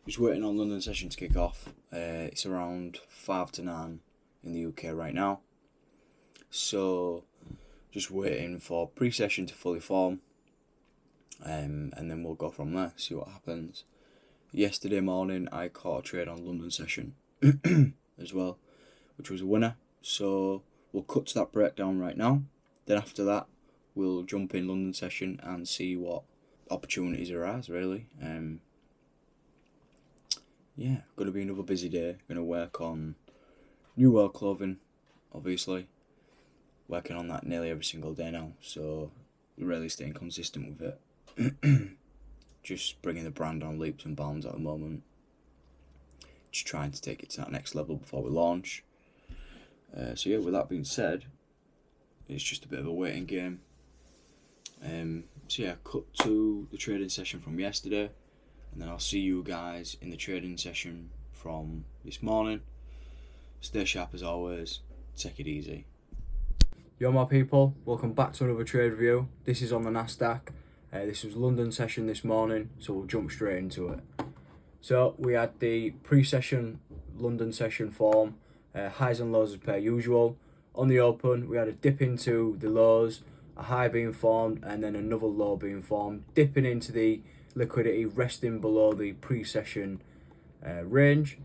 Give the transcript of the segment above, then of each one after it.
Just waiting on London session to kick off. It's around 5 to 9 in the UK right now. So just waiting for pre-session to fully form. And then we'll go from there, see what happens. Yesterday morning I caught a trade on London session as well, which was a winner. So we'll cut to that breakdown right now. Then after that we'll jump in London session and see what opportunities arise really. Yeah, gonna be another busy day. Gonna work on NWRLD Clothing, obviously. Working on that nearly every single day now, so really staying consistent with it. Just bringing the brand on leaps and bounds at the moment. Just trying to take it to that next level before we launch. So yeah, with that being said, it's just a bit of a waiting game. So yeah, cut to the trading session from yesterday, and then I'll see you guys in the trading session from this morning. Stay sharp as always, take it easy. Yo my people, welcome back to another trade review. This is on the NASDAQ. This was London session this morning, so we'll jump straight into it. So we had the pre-session London session form, highs and lows as per usual. On the open, we had a dip into the lows, a high being formed, and then another low being formed, dipping into the liquidity, resting below the pre-session range.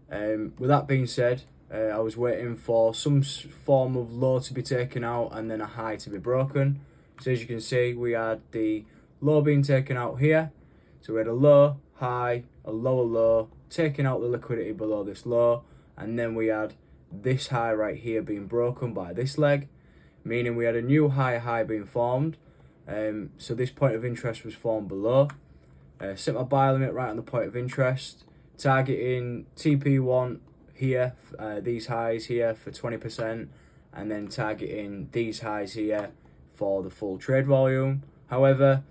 With that being said, I was waiting for some form of low to be taken out and then a high to be broken. So as you can see, we had the low being taken out here. So we had a low, high, a lower low, taking out the liquidity below this low, and then we had this high right here being broken by this leg, meaning we had a new high being formed. So this point of interest was formed below. Set my buy limit right on the point of interest, targeting TP1 here, these highs here for 20%, and then targeting these highs here for the full trade volume. However,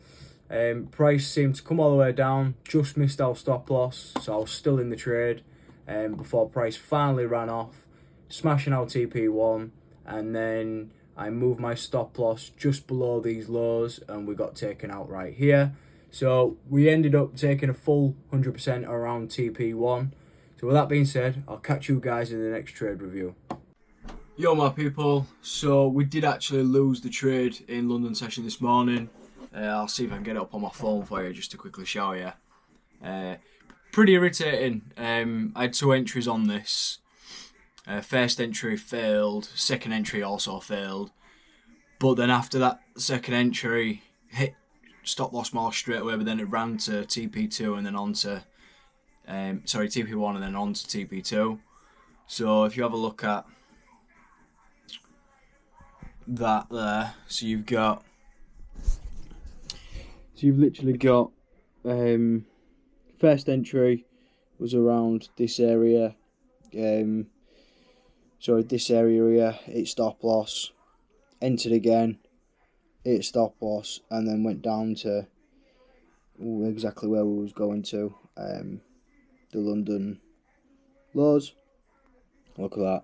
price seemed to come all the way down, just missed our stop loss, so I was still in the trade before price finally ran off, smashing out TP1, and then I moved my stop loss just below these lows and we got taken out right here. So we ended up taking a full 100% around TP1. So with that being said, I'll catch you guys in the next trade review. Yo my people, so we did actually lose the trade in London session this morning. I'll see if I can get it up on my phone for you just to quickly show you. Pretty irritating. I had two entries on this. First entry failed, second entry also failed. But then after that second entry, hit stop loss mark straight away, but then it ran to TP2 and then on to, TP1 and then on to TP2. So if you have a look at that there, so you've literally got first entry was around this area, this area here, it stop loss, entered again, it stop loss, and then went down to exactly where we was going to, the London lows. Look at that.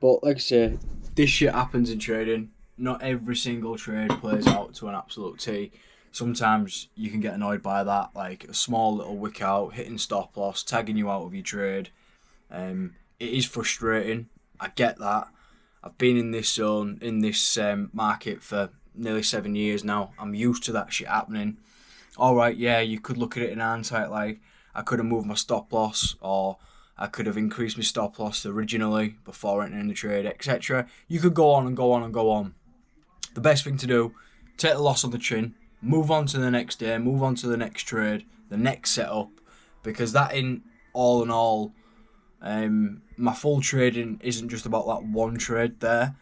But like I say, this shit happens in trading. Not every single trade plays out to an absolute T. Sometimes you can get annoyed by that, like a small little wick out, hitting stop loss, tagging you out of your trade. It is frustrating. I get that. I've been in this zone, in this market for nearly 7 years now. I'm used to that shit happening. Alright, yeah, you could look at it in hindsight like I could have moved my stop loss, or I could have increased my stop loss originally before entering the trade, etc. You could go on and go on and go on. The best thing to do, take the loss on the chin, move on to the next day, move on to the next trade, the next setup, because that in all, my full trading isn't just about that one trade there.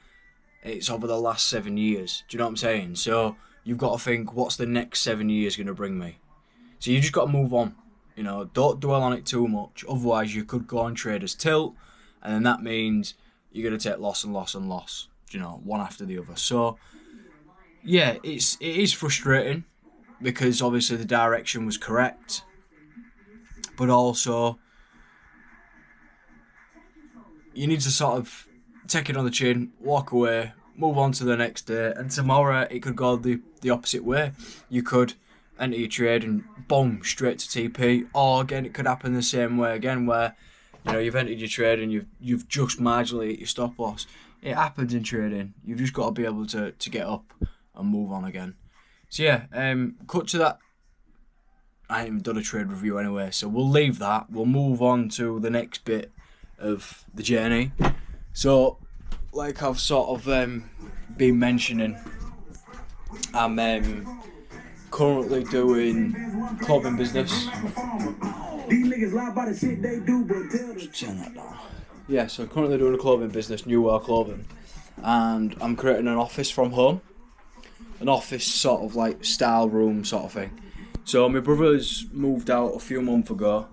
It's over the last 7 years. Do you know what I'm saying? So you've got to think, what's the next 7 years going to bring me? So you just got to move on. You know, don't dwell on it too much. Otherwise, you could go on traders tilt, and then that means you're going to take loss and loss and loss. You know, one after the other. So yeah, it is frustrating because obviously the direction was correct, but also you need to sort of take it on the chin, walk away, move on to the next day, and tomorrow it could go the opposite way. You could enter your trade and boom, straight to TP. Or again, it could happen the same way again, where you know you've entered your trade and you've just marginally hit your stop loss. It happens in trading. You've just got to be able to get up and move on again. So yeah, cut to that. I ain't even done a trade review anyway, so we'll leave that. We'll move on to the next bit of the journey. So, like I've sort of been mentioning, I'm currently doing clothing business. Just turn that down. Yeah, so I'm currently doing a clothing business, NWRLD Clothing, and I'm creating an office from home. An office sort of like style room sort of thing. So my brother's moved out a few months ago.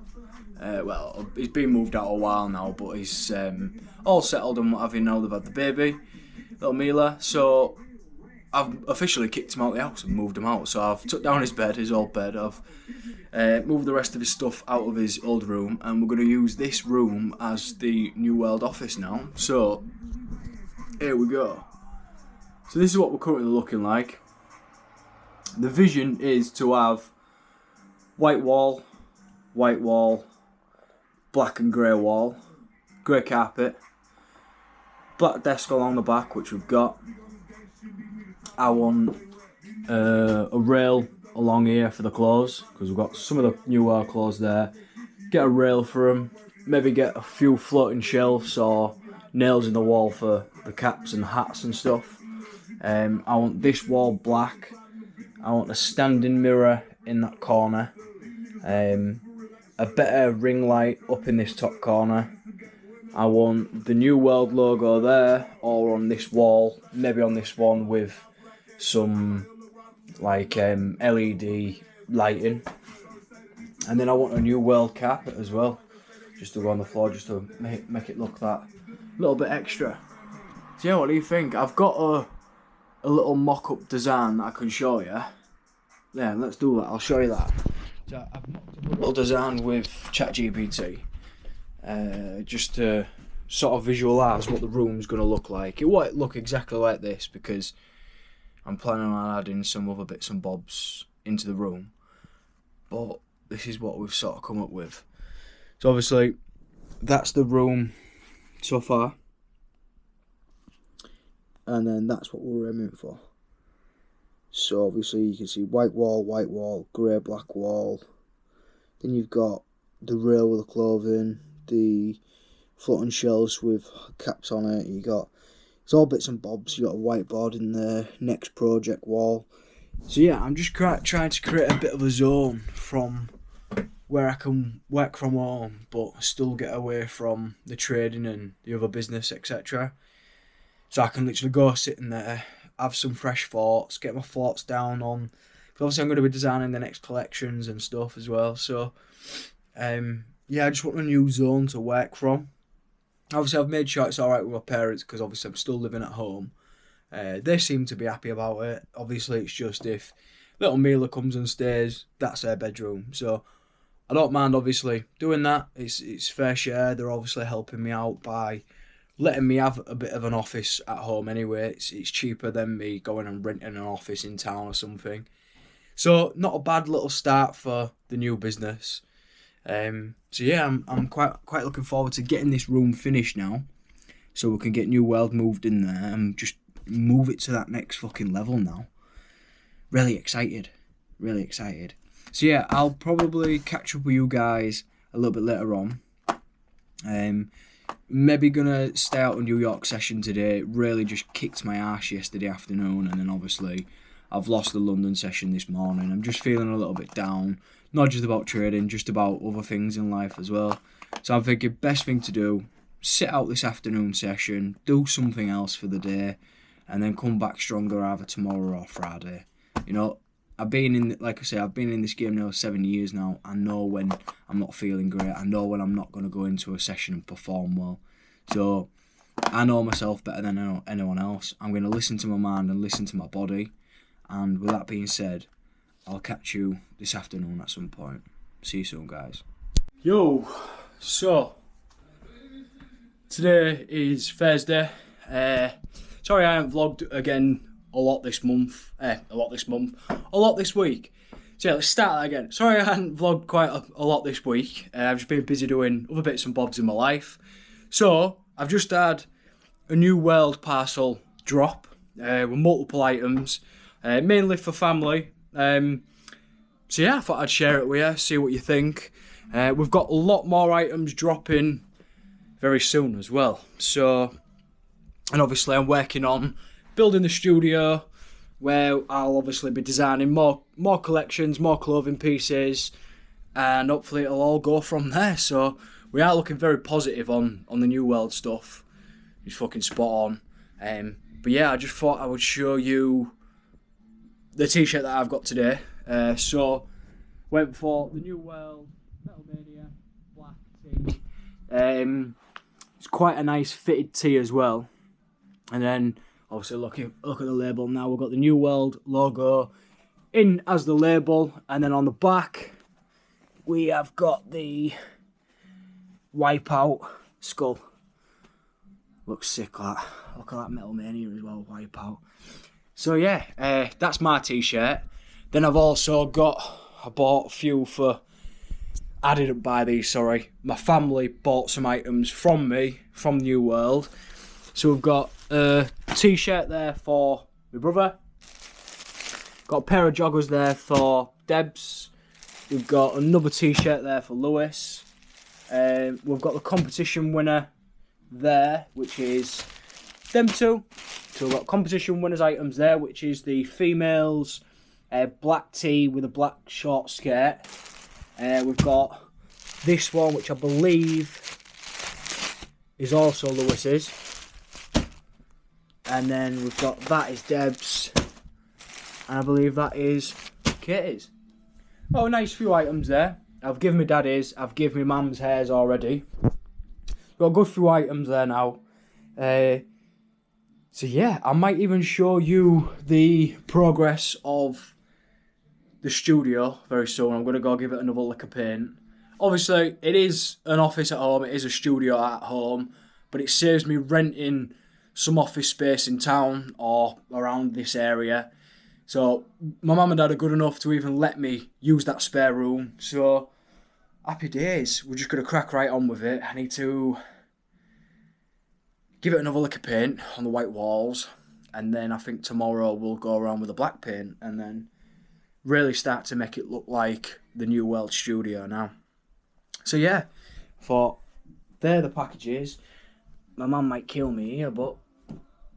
Well, he's been moved out a while now, but he's all settled and what have you now. They've had the baby, little Mila. So I've officially kicked him out of the house and moved him out. So I've took down his bed, his old bed. I've moved the rest of his stuff out of his old room, and we're going to use this room as the NWRLD office now. So here we go. So this is what we're currently looking like. The vision is to have white wall, black and grey wall, grey carpet, black desk along the back, which we've got. I want a rail along here for the clothes, because we've got some of the NWRLD clothes there. Get a rail for them, maybe get a few floating shelves or nails in the wall for the caps and hats and stuff. I want this wall black. I want a standing mirror in that corner. A better ring light up in this top corner. I want the NWRLD logo there, or on this wall, maybe on this one with some like LED lighting. And then I want a NWRLD carpet as well, just to go on the floor, just to make it look that little bit extra. So yeah, what do you think? I've got a little mock-up design that I can show you. Yeah, let's do that. I'll show you that. So I've mocked up a little design with ChatGPT, just to sort of visualise what the room's going to look like. It won't look exactly like this because I'm planning on adding some other bits and bobs into the room, but this is what we've sort of come up with. So obviously, that's the room so far, and then that's what we're aiming for. So obviously you can see white wall, grey, black wall. Then you've got the rail with the clothing, the floating shelves with caps on it. You got, it's all bits and bobs. You got a whiteboard in the next project wall. So yeah, I'm just trying to create a bit of a zone from where I can work from home, but still get away from the trading and the other business, etc. So I can literally go sit in there, have some fresh thoughts, get my thoughts down on, because obviously I'm going to be designing the next collections and stuff as well. So yeah, I just want a new zone to work from. Obviously I've made sure it's alright with my parents, because obviously I'm still living at home. They seem to be happy about it. Obviously it's just if little Mila comes and stays, that's her bedroom. So I don't mind obviously doing that. It's fair share. They're obviously helping me out by letting me have a bit of an office at home anyway. It's cheaper than me going and renting an office in town or something. So not a bad little start for the new business. So yeah, I'm quite looking forward to getting this room finished now, so we can get NWRLD moved in there and just move it to that next fucking level now. Really excited. So yeah, I'll probably catch up with you guys a little bit later on. Maybe gonna stay out on New York session today. It really just kicked my ass yesterday afternoon, and then obviously I've lost the London session this morning. I'm just feeling a little bit down, not just about trading, just about other things in life as well. So I'm thinking best thing to do, sit out this afternoon session, do something else for the day, and then come back stronger either tomorrow or Friday. You know, I've been in, like I say, I've been in this game now 7 years now. I know when I'm not feeling great. I know when I'm not going to go into a session and perform well. So I know myself better than I know anyone else. I'm going to listen to my mind and listen to my body. And with that being said, I'll catch you this afternoon at some point. See you soon, guys. Yo, so today is Thursday. Sorry I haven't vlogged again a lot this week. So yeah, let's start that again. Sorry I hadn't vlogged quite a lot this week. I've just been busy doing other bits and bobs in my life. So, I've just had a New World parcel drop with multiple items, mainly for family. So yeah, I thought I'd share it with you, see what you think. We've got a lot more items dropping very soon as well. So, and obviously I'm working on building the studio where I'll obviously be designing more collections, more clothing pieces, and hopefully it'll all go from there. So we are looking very positive on the New World stuff. It's fucking spot on. But yeah, I just thought I would show you the t-shirt that I've got today. So went for the New World Metal Mania black tee. It's quite a nice fitted tee as well. And then obviously look at the label now. We've got the New World logo in as the label, and then on the back we have got the Wipeout skull. Looks sick, that. Look at that Metal Mania as well, Wipeout. So yeah, that's my t-shirt. Then I've also I bought a few for, I didn't buy these, sorry. My family bought some items from me, from New World. So we've got a t-shirt there for my brother. Got a pair of joggers there for Debs. We've got another t-shirt there for Lewis. We've got the competition winner there, which is them two. So we've got competition winners items there, which is the females black tee with a black short skirt. We've got this one, which I believe is also Lewis's. And then we've got that is Deb's. And I believe that is Katie's. Oh, a nice few items there. I've given my daddy's, I've given my mum's hairs already. Got a good few items there now. So yeah, I might even show you the progress of the studio very soon. I'm going to go give it another lick of paint. Obviously, it is an office at home, it is a studio at home, but it saves me renting some office space in town or around this area. So my mum and dad are good enough to even let me use that spare room. So happy days. We're just going to crack right on with it. I need to give it another lick of paint on the white walls, and then I think tomorrow we'll go around with the black paint and then really start to make it look like the New World studio now. So yeah, thought they're the packages. My mum might kill me here, but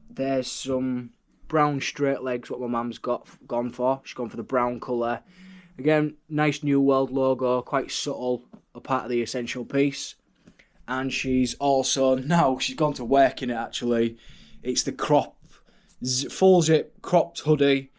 there's some brown straight legs, what my mum's gone for. She's gone for the brown colour. Again, nice New World logo, quite subtle, a part of the essential piece. And she's also, now she's gone to work in it actually. It's the full zip cropped hoodie.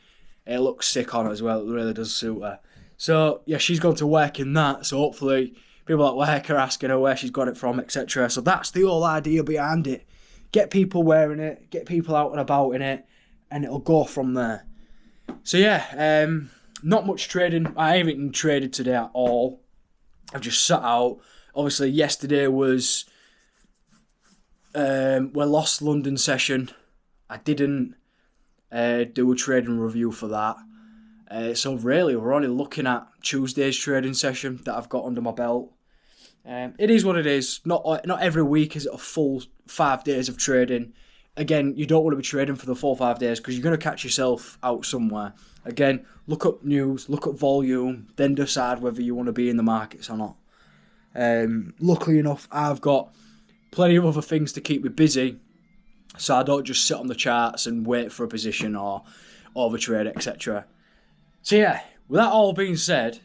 It looks sick on her as well, it really does suit her. So yeah, she's gone to work in that, so hopefully people at work are asking her where she's got it from, etc. So that's the whole idea behind it. Get people wearing it, get people out and about in it, and it'll go from there. So yeah, not much trading. I haven't traded today at all. I've just sat out. Obviously, yesterday was Lost London session. I didn't do a trading review for that. So really, we're only looking at Tuesday's trading session that I've got under my belt. It is what it is. Not every week is it a full 5 days of trading. Again, you don't want to be trading for the full 5 days because you're going to catch yourself out somewhere. Again, look up news, look up volume, then decide whether you want to be in the markets or not. Luckily enough, I've got plenty of other things to keep me busy, so I don't just sit on the charts and wait for a position or overtrade, etc. So yeah, with that all being said,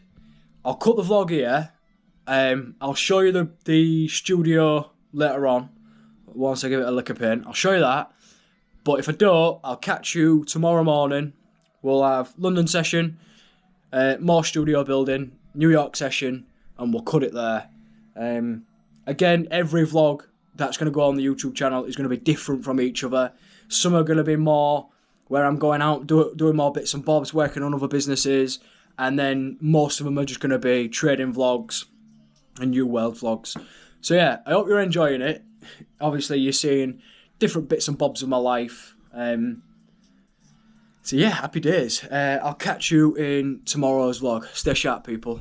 I'll cut the vlog here. I'll show you the studio later on, once I give it a lick of paint. I'll show you that, but if I don't, I'll catch you tomorrow morning. We'll have London session, more studio building, New York session, and we'll cut it there. Again, every vlog that's going to go on the YouTube channel is going to be different from each other. Some are going to be more where I'm going out, doing more bits and bobs, working on other businesses, and then most of them are just going to be trading vlogs and New World vlogs. So yeah, I hope you're enjoying it. Obviously, you're seeing different bits and bobs of my life. So yeah, happy days. I'll catch you in tomorrow's vlog. Stay sharp, people.